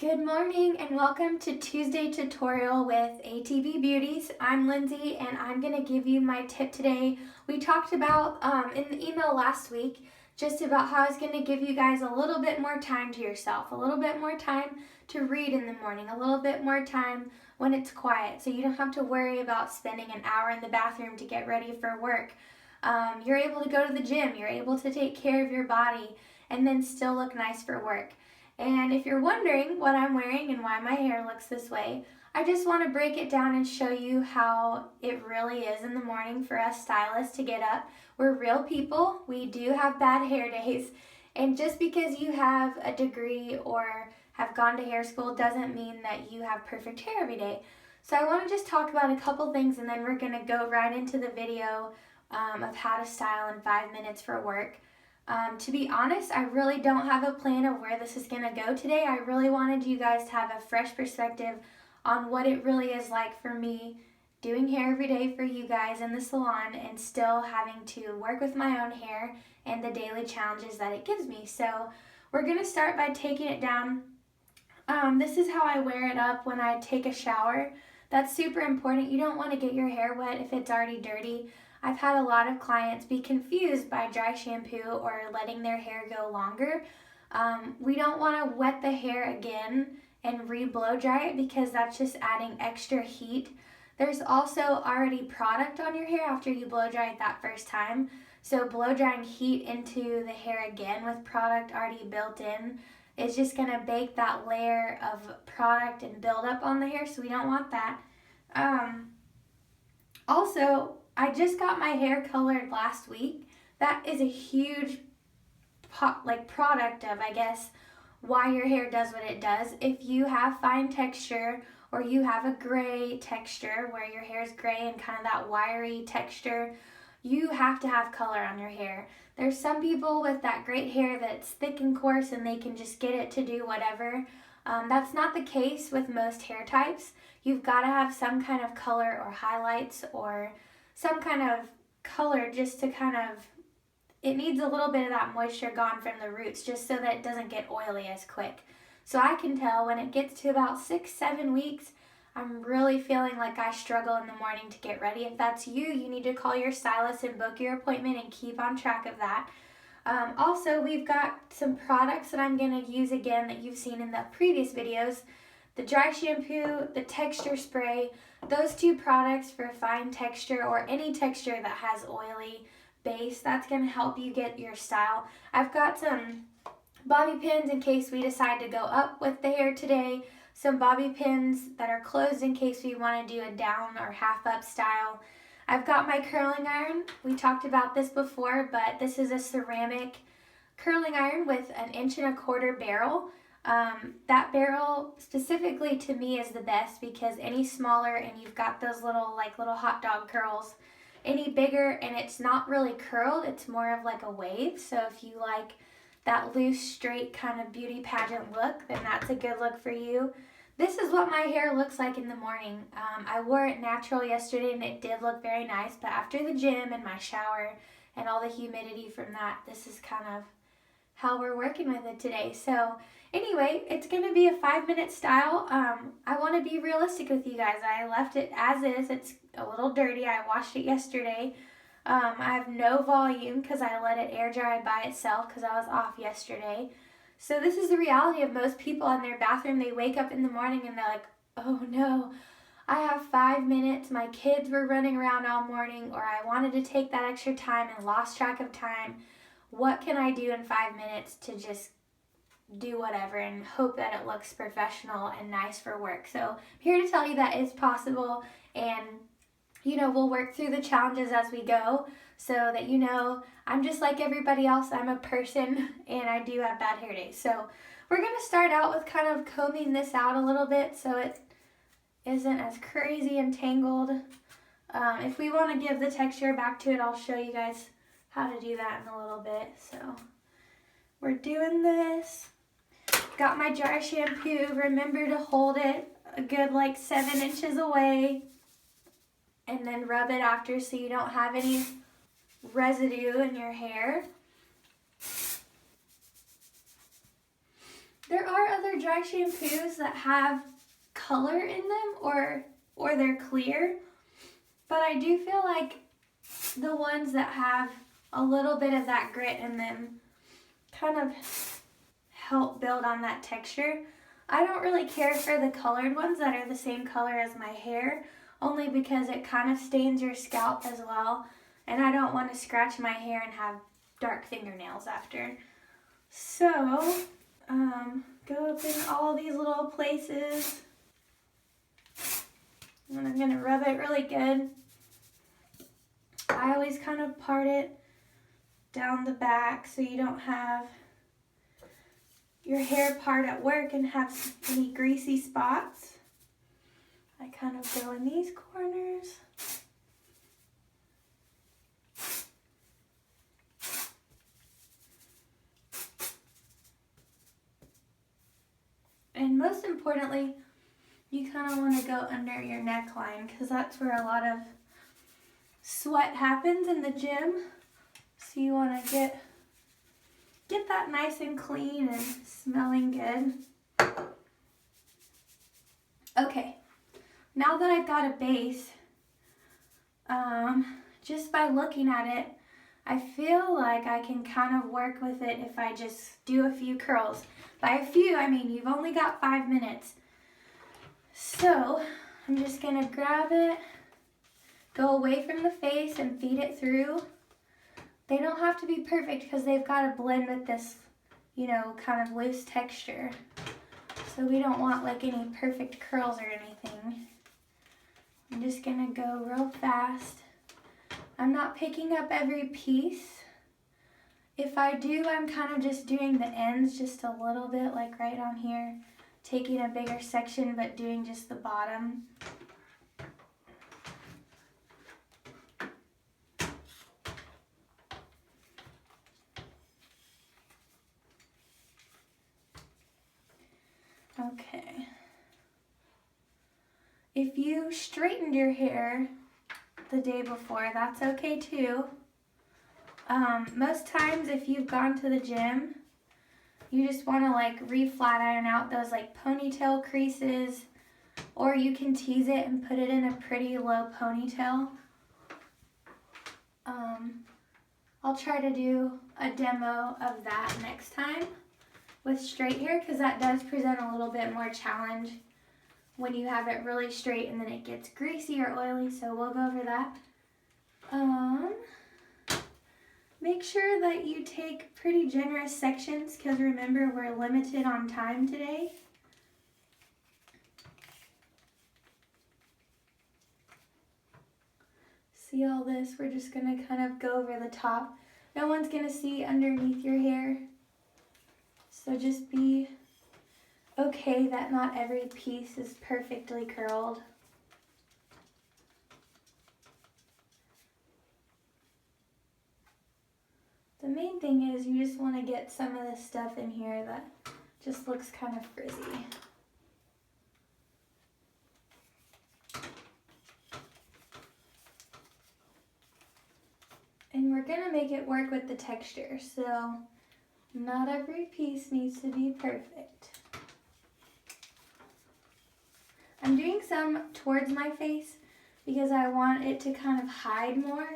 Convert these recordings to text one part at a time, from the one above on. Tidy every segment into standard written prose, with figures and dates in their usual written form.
Good morning and welcome to Tuesday tutorial with ATB Beauties. I'm Lindsay and I'm going to give you my tip today. We talked about in the email last week just about how I was going to give you guys a little bit more time to yourself, a little bit more time to read in the morning, a little bit more time when it's quiet so you don't have to worry about spending an hour in the bathroom to get ready for work. You're able to go to the gym, you're able to take care of your body and then still look nice for work. And if you're wondering what I'm wearing and why my hair looks this way, I just want to break it down and show you how it really is in the morning for us stylists to get up. We're real people. We do have bad hair days. And just because you have a degree or have gone to hair school doesn't mean that you have perfect hair every day. So I want to just talk about a couple things and then we're going to go right into the video of how to style in 5 minutes for work. To be honest, I really don't have a plan of where this is going to go today. I really wanted you guys to have a fresh perspective on what it really is like for me doing hair every day for you guys in the salon and still having to work with my own hair and the daily challenges that it gives me. So we're going to start by taking it down. This is how I wear it up when I take a shower. That's super important. You don't want to get your hair wet if it's already dirty. I've had a lot of clients be confused by dry shampoo or letting their hair go longer. We don't want to wet the hair again and re-blow dry it because that's just adding extra heat. There's also already product on your hair after you blow dry it that first time. So blow drying heat into the hair again with product already built in is just going to bake that layer of product and build up on the hair, so we don't want that. Also, I just got my hair colored last week. That is a huge product of, I guess, why your hair does what it does. If you have fine texture or you have a gray texture where your hair is gray and kind of that wiry texture, you have to have color on your hair. There's some people with that great hair that's thick and coarse and they can just get it to do whatever. That's not the case with most hair types. You've got to have some kind of color or highlights or some kind of color just to it needs a little bit of that moisture gone from the roots just so that it doesn't get oily as quick. So I can tell when it gets to about 6-7 weeks, I'm really feeling like I struggle in the morning to get ready. If that's you, you need to call your stylist and book your appointment and keep on track of that. Also, we've got some products that I'm going to use again that you've seen in the previous videos. The dry shampoo, the texture spray, those two products for fine texture or any texture that has oily base, that's going to help you get your style. I've got some bobby pins in case we decide to go up with the hair today, some bobby pins that are closed in case we want to do a down or half up style. I've got my curling iron. We talked about this before, but this is a ceramic curling iron with an 1.25 inch barrel. That barrel specifically to me is the best because any smaller and you've got those little hot dog curls, any bigger and it's not really curled, it's more of like a wave. So if you like that loose, straight kind of beauty pageant look, then that's a good look for you. This is what my hair looks like in the morning. I wore it natural yesterday and it did look very nice, but after the gym and my shower and all the humidity from that, this is kind of how we're working with it today. So anyway, it's going to be a 5-minute style. I want to be realistic with you guys. I left it as is. It's a little dirty. I washed it yesterday. I have no volume because I let it air dry by itself because I was off yesterday. So this is the reality of most people in their bathroom. They wake up in the morning and they're like, oh no, I have 5 minutes. My kids were running around all morning, or I wanted to take that extra time and lost track of time. What can I do in 5 minutes to just do whatever and hope that it looks professional and nice for work? So I'm here to tell you that it's possible, and we'll work through the challenges as we go so that I'm just like everybody else. I'm a person and I do have bad hair days. So we're going to start out with kind of combing this out a little bit so it isn't as crazy and tangled. If we want to give the texture back to it, I'll show you guys how to do that in a little bit. So we're doing this. Got my dry shampoo. Remember to hold it a good 7 inches away and then rub it after so you don't have any residue in your hair. There are other dry shampoos that have color in them or they're clear, but I do feel like the ones that have a little bit of that grit in them kind of help build on that texture. I don't really care for the colored ones that are the same color as my hair, only because it kind of stains your scalp as well, and I don't want to scratch my hair and have dark fingernails after. So, go up in all these little places, and I'm going to rub it really good. I always kind of part it down the back so you don't have your hair part at work and have any greasy spots. I kind of go in these corners. And most importantly, you kind of want to go under your neckline because that's where a lot of sweat happens in the gym. So you want to get that nice and clean and smelling good. Okay, now that I've got a base, just by looking at it, I feel like I can kind of work with it if I just do a few curls. By a few, I mean you've only got 5 minutes. So I'm just gonna grab it, go away from the face and feed it through. They don't have to be perfect because they've got to blend with this, you know, kind of loose texture. So we don't want like any perfect curls or anything. I'm just gonna go real fast. I'm not picking up every piece. If I do, I'm kind of just doing the ends just a little bit, like right on here, taking a bigger section but doing just the bottom. Okay. If you straightened your hair the day before, that's okay too. Most times if you've gone to the gym, you just want to like re-flat iron out those like ponytail creases, or you can tease it and put it in a pretty low ponytail. I'll try to do a demo of that next time with straight hair because that does present a little bit more challenge when you have it really straight and then it gets greasy or oily, so we'll go over that. Make sure that you take pretty generous sections because remember we're limited on time today. See all this? We're just going to kind of go over the top. No one's going to see underneath your hair. So just be okay that not every piece is perfectly curled. The main thing is you just want to get some of this stuff in here that just looks kind of frizzy. And we're going to make it work with the texture, so not every piece needs to be perfect. I'm doing some towards my face because I want it to kind of hide more.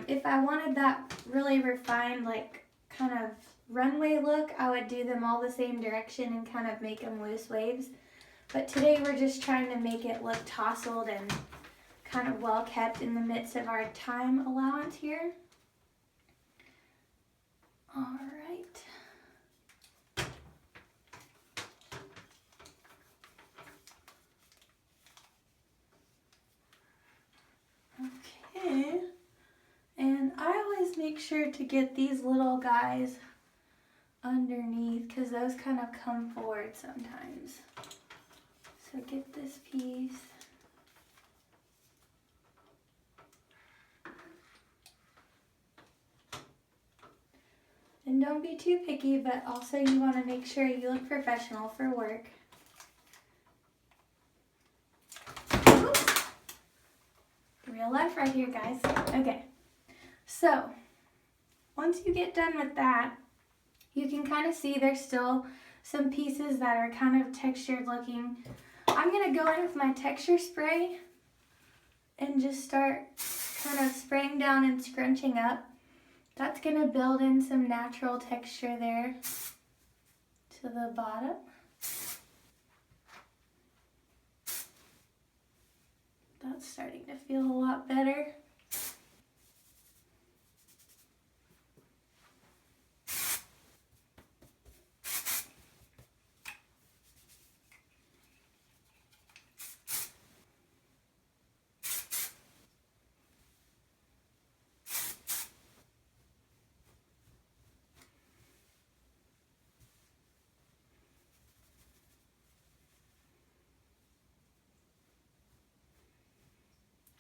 If I wanted that really refined, like kind of runway look, I would do them all the same direction and kind of make them loose waves. But today we're just trying to make it look tousled and kind of well kept in the midst of our time allowance here. All right. Okay. And I always make sure to get these little guys underneath because those kind of come forward sometimes. So get this piece. And don't be too picky, but also you want to make sure you look professional for work. Oops. Real life right here, guys. Okay, so once you get done with that, you can kind of see there's still some pieces that are kind of textured looking. I'm going to go in with my texture spray and just start kind of spraying down and scrunching up. That's going to build in some natural texture there to the bottom. That's starting to feel a lot better.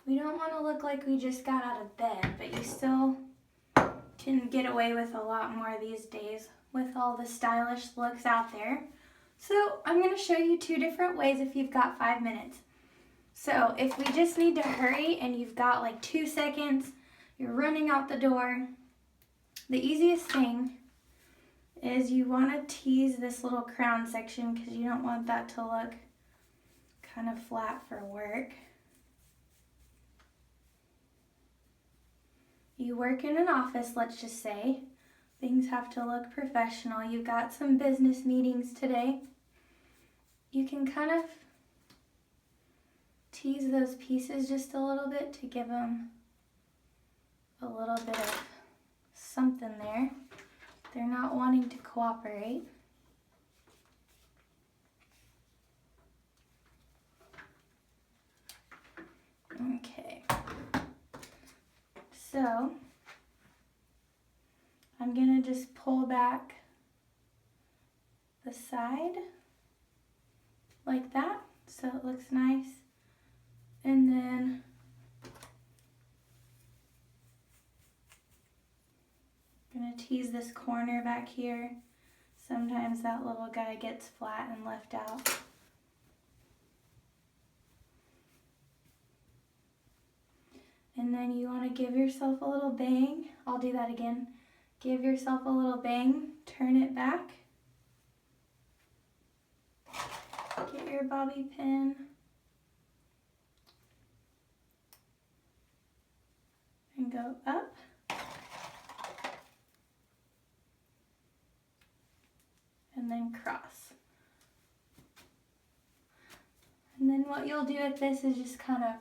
We don't want to look like we just got out of bed, but you still can get away with a lot more these days with all the stylish looks out there. So I'm going to show you 2 different ways if you've got 5 minutes. So if we just need to hurry and you've got like 2 seconds, you're running out the door, the easiest thing is you want to tease this little crown section because you don't want that to look kind of flat for work. You work in an office, let's just say. Things have to look professional. You've got some business meetings today. You can kind of tease those pieces just a little bit to give them a little bit of something there. They're not wanting to cooperate. Okay. So, I'm going to just pull back the side like that so it looks nice. And then I'm going to tease this corner back here. Sometimes that little guy gets flat and left out. And then you want to give yourself a little bang. I'll do that again. Give yourself a little bang, turn it back. Get your bobby pin. And go up. And then cross. And then what you'll do with this is just kind of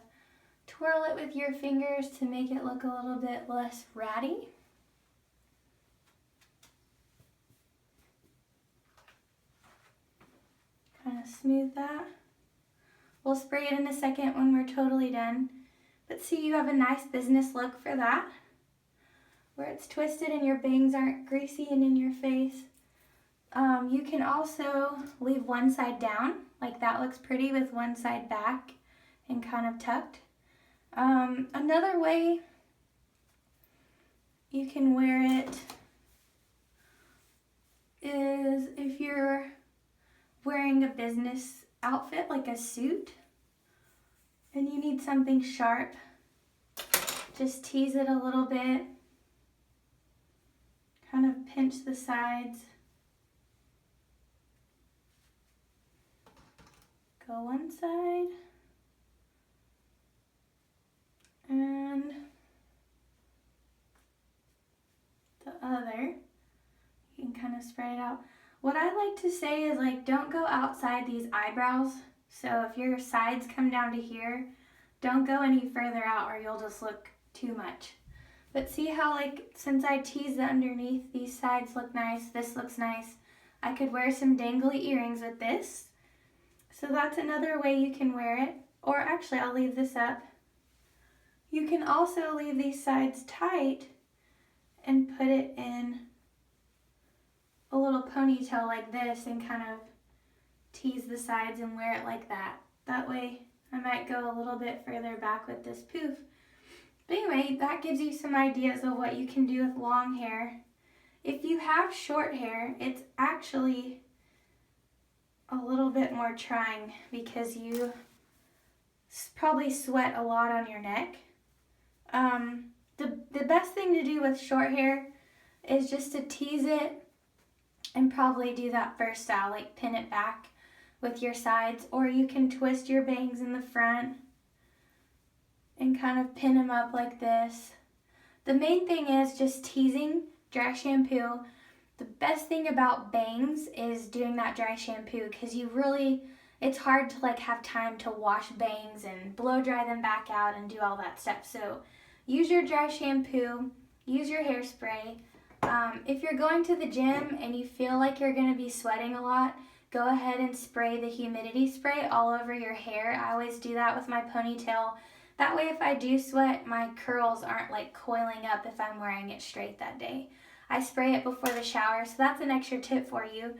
twirl it with your fingers to make it look a little bit less ratty. Kind of smooth that. We'll spray it in a second when we're totally done. But see, you have a nice business look for that, where it's twisted and your bangs aren't greasy and in your face. You can also leave one side down, like that looks pretty with one side back and kind of tucked. Another way you can wear it is if you're wearing a business outfit like a suit and you need something sharp, just tease it a little bit, kind of pinch the sides, go one side and the other. You can kind of spread it out. What I like to say is, like, don't go outside these eyebrows. So if your sides come down to here, don't go any further out or you'll just look too much. But see how, like, since I teased the underneath, these sides look nice, this looks nice. I could wear some dangly earrings with this. So that's another way you can wear it. Or actually, I'll leave this up. You can also leave these sides tight and put it in a little ponytail like this and kind of tease the sides and wear it like that. That way I might go a little bit further back with this poof. But anyway, that gives you some ideas of what you can do with long hair. If you have short hair, it's actually a little bit more trying because you probably sweat a lot on your neck. The best thing to do with short hair is just to tease it and probably do that first style, like pin it back with your sides, or you can twist your bangs in the front and kind of pin them up like this. The main thing is just teasing dry shampoo. The best thing about bangs is doing that dry shampoo, because it's hard to like have time to wash bangs and blow dry them back out and do all that stuff. So use your dry shampoo, use your hairspray. If you're going to the gym and you feel like you're going to be sweating a lot, go ahead and spray the humidity spray all over your hair. I always do that with my ponytail. That way if I do sweat, my curls aren't like coiling up if I'm wearing it straight that day. I spray it before the shower, so that's an extra tip for you.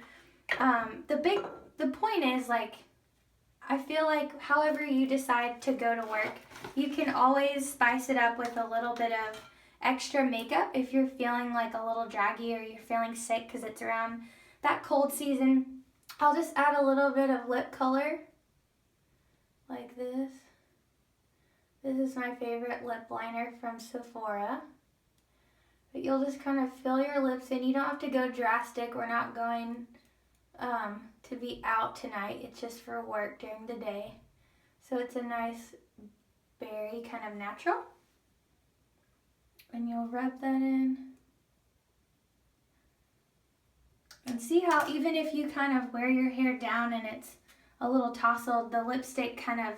The point is, like, I feel like however you decide to go to work, you can always spice it up with a little bit of extra makeup if you're feeling like a little draggy or you're feeling sick because it's around that cold season. I'll just add a little bit of lip color like this. This is my favorite lip liner from Sephora. But you'll just kind of fill your lips in. You don't have to go drastic. We're not going to be out tonight. It's just for work during the day. So it's a nice berry, kind of natural. And you'll rub that in. And see how even if you kind of wear your hair down and it's a little tousled, the lipstick kind of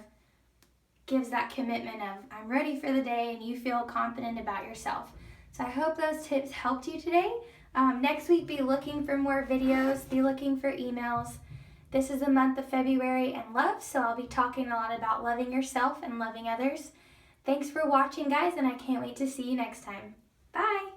gives that commitment of I'm ready for the day, and you feel confident about yourself. So I hope those tips helped you today. Next week, be looking for more videos, be looking for emails. This is the month of February and love, so I'll be talking a lot about loving yourself and loving others. Thanks for watching, guys, and I can't wait to see you next time. Bye!